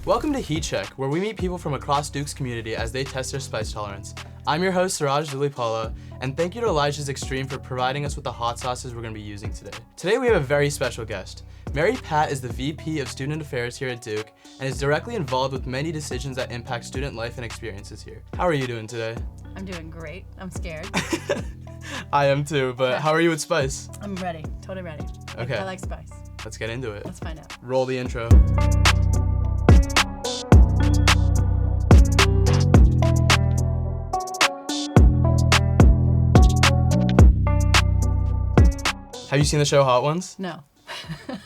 Welcome to Heat Check, where we meet people from across Duke's community as they test their spice tolerance. I'm your host, Suraj Dhulipalla, and thank you to Elijah's Extreme for providing us with the hot sauces we're going to be using today. Today we have a very special guest. Mary Pat is the VP of Student Affairs here at Duke and is directly involved with many decisions that impact student life and experiences here. How are you doing today? I'm doing great. I'm scared. I am too, but how are you with spice? I'm ready. Totally ready. Okay. I like spice. Let's get into it. Let's find out. Roll the intro. Have you seen the show Hot Ones? No.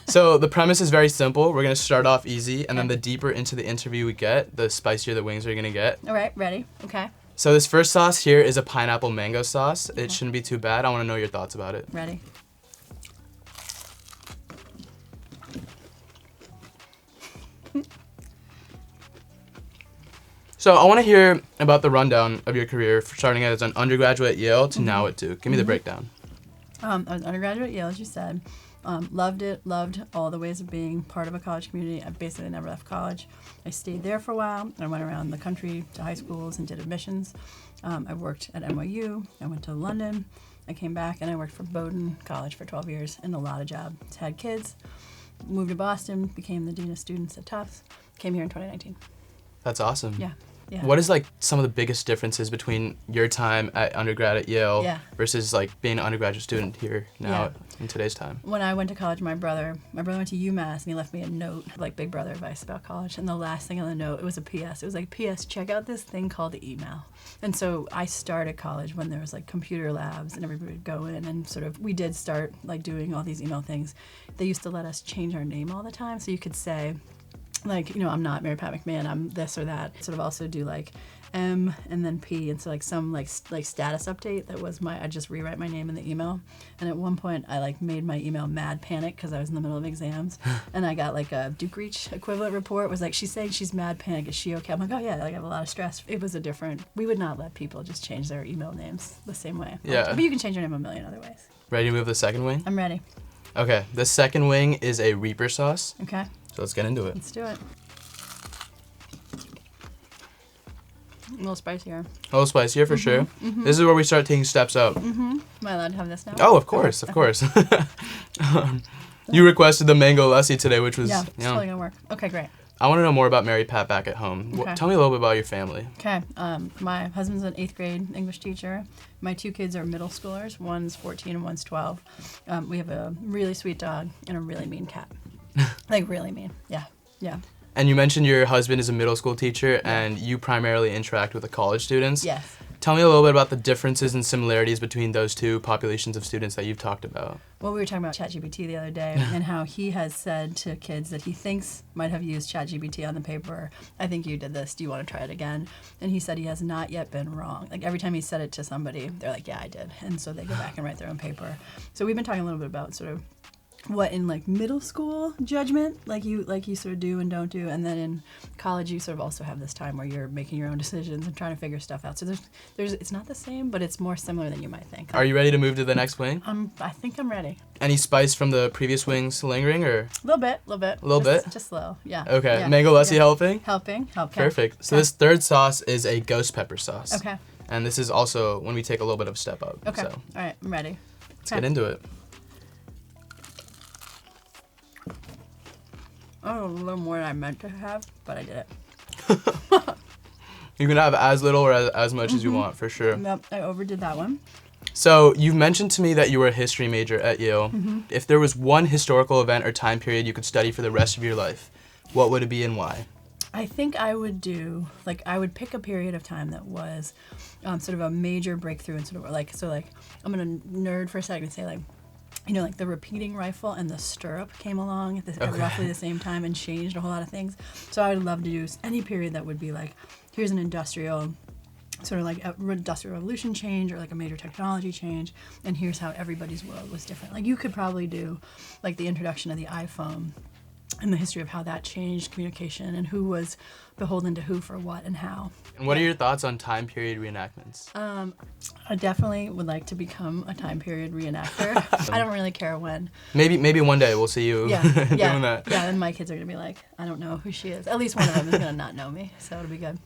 So the premise is very simple. We're going to start off easy, and then the deeper into the interview we get, the spicier the wings are going to get. All right, ready? Okay. So this first sauce here is a pineapple mango sauce. It shouldn't be too bad. I want to know your thoughts about it. Ready. So I want to hear about the rundown of your career, starting as an undergraduate at Yale to now at Duke. Give me the breakdown. I was an undergraduate at Yale, as you said. Loved it, loved all the ways of being part of a college community. I basically never left college. I stayed there for a while. I went around the country to high schools and did admissions. I worked at NYU. I went to London. I came back and I worked for Bowdoin College for 12 years in a lot of jobs. Had kids, moved to Boston, became the Dean of Students at Tufts, came here in 2019. That's awesome. Yeah. Yeah. What is like some of the biggest differences between your time at undergrad at Yale versus like being an undergraduate student here now in today's time? When I went to college, my brother went to UMass and he left me a note, like big brother advice about college. And the last thing on the note, it was a PS. It was like, PS, check out this thing called email. And so I started college when there was like computer labs and everybody would go in and we did start like doing all these email things. They used to let us change our name all the time. So you could say, like, I'm not Mary Pat McMahon, I'm this or that. Also do like M and then P, and so like some like status update that was I just rewrite my name in the email. And at one point I like made my email Mad Panic because I was in the middle of exams, and I got like a Duke Reach equivalent report. It was like, she's saying she's Mad Panic, is she okay? I'm like, oh yeah, like I have a lot of stress. It was we would not let people just change their email names the same way. Yeah. But you can change your name a million other ways. Ready to move the second wing? I'm ready. Okay, the second wing is a Reaper sauce. Okay. So let's get into it. Let's do it. A little spicier. A little spicier for sure. Mm-hmm. This is where we start taking steps up. Mm-hmm. Am I allowed to have this now? Oh, of course, of course. You requested the mango lassi today, which was... Yeah, it's totally gonna work. Okay, great. I want to know more about Mary Pat back at home. Okay. Tell me a little bit about your family. Okay, my husband's an 8th grade English teacher. My 2 kids are middle schoolers. One's 14 and one's 12. We have a really sweet dog and a really mean cat. Like really mean. Yeah. And you mentioned your husband is a middle school teacher and you primarily interact with the college students. Yes. Tell me a little bit about the differences and similarities between those two populations of students that you've talked about. Well, we were talking about ChatGPT the other day and how he has said to kids that he thinks might have used ChatGPT on the paper, I think you did this, do you want to try it again? And he said he has not yet been wrong. Like every time he said it to somebody, they're like, yeah, I did. And so they go back and write their own paper. So we've been talking a little bit about what in like middle school judgment, like you sort of do and don't do, and then in college you sort of also have this time where you're making your own decisions and trying to figure stuff out. So there's it's not the same, but it's more similar than you might think. Are you ready to move to the next wing? I think I'm ready. Any spice from the previous wings lingering, or? A little bit. A little bit? Just a little, yeah. Okay, yeah. mango lassi helping? Helping. Perfect. So this third sauce is a ghost pepper sauce. Okay. And this is also when we take a little bit of a step up. Okay. So All right, I'm ready. Let's get into it. Oh, a little more than I meant to have, but I did it. You can have as little or as much as you want, for sure. Yep, I overdid that one. So you've mentioned to me that you were a history major at Yale. If there was one historical event or time period you could study for the rest of your life, what would it be and why? I think I would pick a period of time that was sort of a major breakthrough and sort of I'm gonna nerd for a second and say like the repeating rifle and the stirrup came along at roughly the same time and changed a whole lot of things. So I would love to do any period that would be like, here's an industrial revolution change or like a major technology change, and here's how everybody's world was different. Like you could probably do like the introduction of the iPhone and the history of how that changed communication and who was beholden to who for what and how. And what are your thoughts on time period reenactments? I definitely would like to become a time period reenactor. I don't really care when. Maybe one day we'll see you Yeah, doing that. Yeah, and my kids are gonna be like, I don't know who she is. At least one of them is gonna not know me, so it'll be good.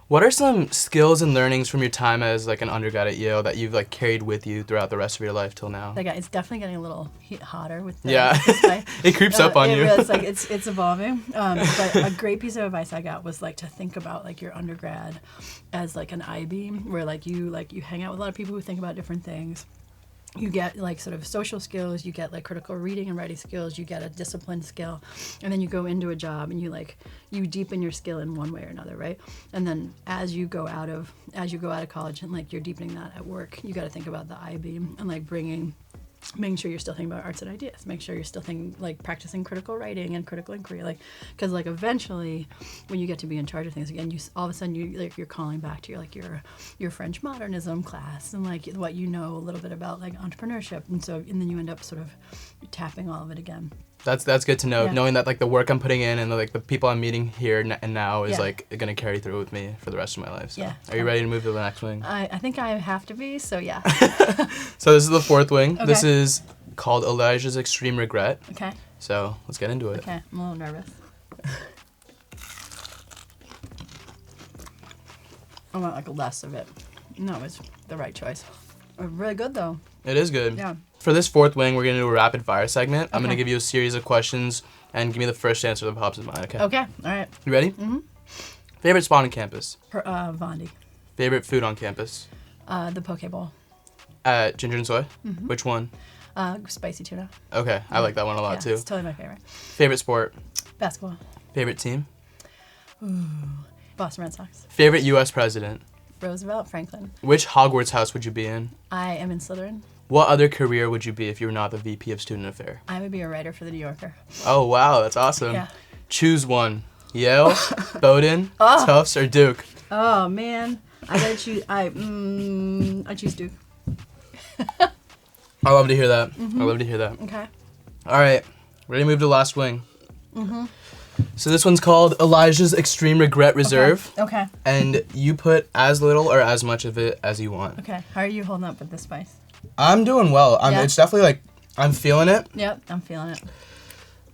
What are some skills and learnings from your time as like an undergrad at Yale that you've like carried with you throughout the rest of your life till now? It's definitely getting a little hotter with the Yeah, it creeps up on you. It's like it's evolving. But a great piece of advice I got was like to think about like your undergrad as like an I-beam, where like you hang out with a lot of people who think about different things. You get like sort of social skills, you get like critical reading and writing skills, you get a discipline skill, and then you go into a job and you deepen your skill in one way or another, right? And then as you go out of college and like you're deepening that at work, you got to think about the I-beam and like making sure you're still thinking about arts and ideas, make sure you're still thinking like practicing critical writing and critical inquiry, like because like eventually when you get to be in charge of things again, you all of a sudden you're calling back to your French modernism class and like what you know a little bit about like entrepreneurship, and then you end up sort of tapping all of it again. That's good to know, knowing that like the work I'm putting in and like the people I'm meeting here and now is like gonna carry through with me for the rest of my life. So. Are you ready to move to the next wing? I think I have to be, so yeah. So this is the fourth wing. Okay. This is called Elijah's Extreme Regret. Okay. So let's get into it. Okay, I'm a little nervous. I want like less of it. No, it's the right choice. Really good though. It is good. Yeah. For this fourth wing, we're going to do a rapid fire segment. I'm Okay. going to give you a series of questions and give me the first answer that pops in mind, okay? Okay, all right. You ready? Mm-hmm. Favorite spot on campus? Vondi. Favorite food on campus? The poke bowl. At Ginger and Soy? Mm-hmm. Which one? Spicy tuna. Okay, I like that one a lot too. It's totally my favorite. Favorite sport? Basketball. Favorite team? Boston Red Sox. Favorite U.S. president? Roosevelt, Franklin. Which Hogwarts house would you be in? I am in Slytherin. What other career would you be if you were not the VP of Student Affair? I would be a writer for the New Yorker. Oh, wow, that's awesome. Yeah. Choose one. Yale, Bowdoin, Tufts, or Duke? Oh, man. I gotta choose. I choose Duke. I love to hear that. I love to hear that. Okay. All right, ready to move to the last wing. So this one's called Elijah's Extreme Regret Reserve. Okay. And you put as little or as much of it as you want. Okay. How are you holding up with this spice? I'm doing well. Yeah. It's definitely like, I'm feeling it. Yep, I'm feeling it.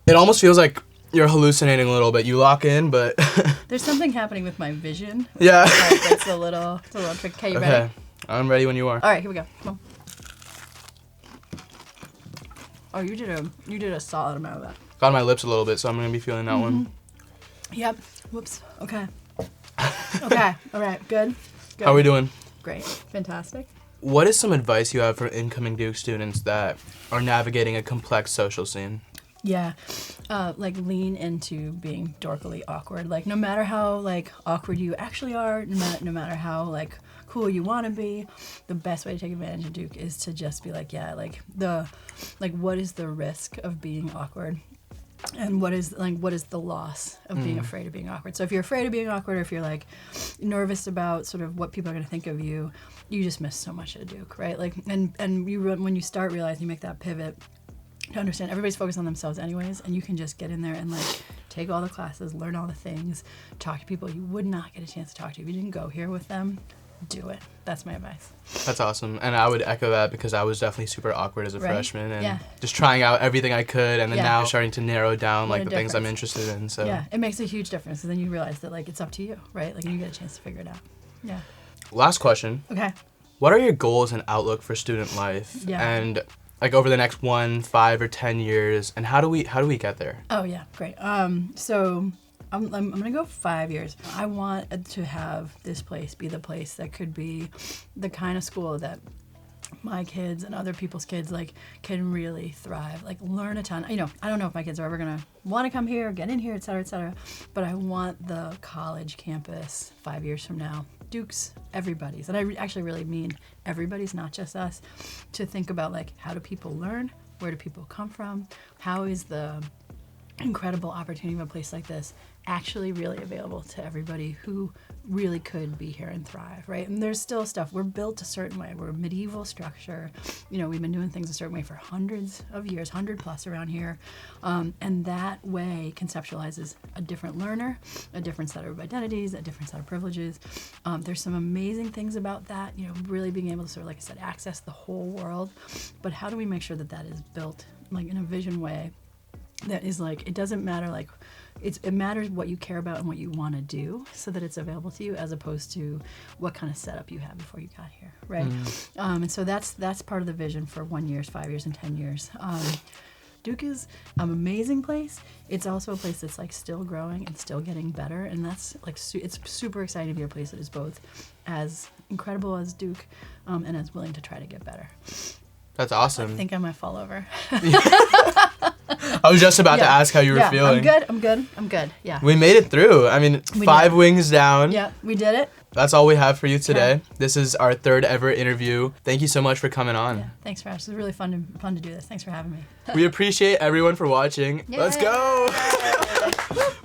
It almost feels like you're hallucinating a little bit. You lock in, but... There's something happening with my vision. Yeah. It's a little tricky. Okay, you ready? Okay, I'm ready when you are. All right, here we go. Come on. Oh, you did a solid amount of that. Got on my lips a little bit, so I'm gonna be feeling that one. Yep. Whoops. Okay. Okay. All right. Good. How are we doing? Great. Fantastic. What is some advice you have for incoming Duke students that are navigating a complex social scene? Yeah, like lean into being dorkily awkward. Like no matter how like awkward you actually are, no matter how like cool you want to be, the best way to take advantage of Duke is to just be like, yeah, like what is the risk of being awkward? And what is the loss of being afraid of being awkward? So if you're afraid of being awkward, or if you're like nervous about sort of what people are going to think of you, you just miss so much at Duke, right? Like, and you when you start realizing, you make that pivot to understand everybody's focused on themselves anyways, and you can just get in there and like take all the classes, learn all the things, talk to people you would not get a chance to talk to if you didn't go here with them. Do it. That's my advice. That's awesome. And I would echo that because I was definitely super awkward as a freshman and Yeah. just trying out everything I could, and then Yeah. now starting to narrow down What like a the things I'm difference. interested in. So Yeah, it makes a huge difference, and then you realize that like it's up to you, right? Like you get a chance to figure it out. Yeah. Last question. Okay. What are your goals and outlook for student life? Yeah. And like over the next 1, 5, or 10 years, and how do we get there? Oh yeah, great. So I'm gonna go 5 years. I want to have this place be the place that could be the kind of school that my kids and other people's kids like can really thrive, like learn a ton. You know, I don't know if my kids are ever gonna want to come here, get in here, et cetera, but I want the college campus 5 years from now, Duke's, everybody's, and I actually really mean everybody's, not just us, to think about like how do people learn, where do people come from, how is the incredible opportunity of a place like this actually really available to everybody who really could be here and thrive, right? And there's still stuff. We're built a certain way. We're a medieval structure. You know, we've been doing things a certain way for hundreds of years, 100 plus around here. And that way conceptualizes a different learner, a different set of identities, a different set of privileges. There's some amazing things about that, you know, really being able to sort of, like I said, access the whole world. But how do we make sure that that is built like in a vision way that is like, it doesn't matter, like, it matters what you care about and what you want to do so that it's available to you, as opposed to what kind of setup you had before you got here, right? And so that's part of the vision for 1 year, 5 years, and 10 years. Duke is an amazing place. It's also a place that's like still growing and still getting better, and that's like it's super exciting to be a place that is both as incredible as Duke and as willing to try to get better. That's awesome. I think I might fall over. I was just about to ask how you were feeling. I'm good. Yeah. We made it through. I mean, 5 wings down. Yeah, we did it. That's all we have for you today. Okay. This is our 3rd ever interview. Thank you so much for coming on. Yeah, thanks for asking. It was really fun to do this. Thanks for having me. We appreciate everyone for watching. Yay. Let's go.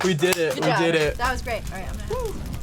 We did it. We did it. That was great. All right, I'm gonna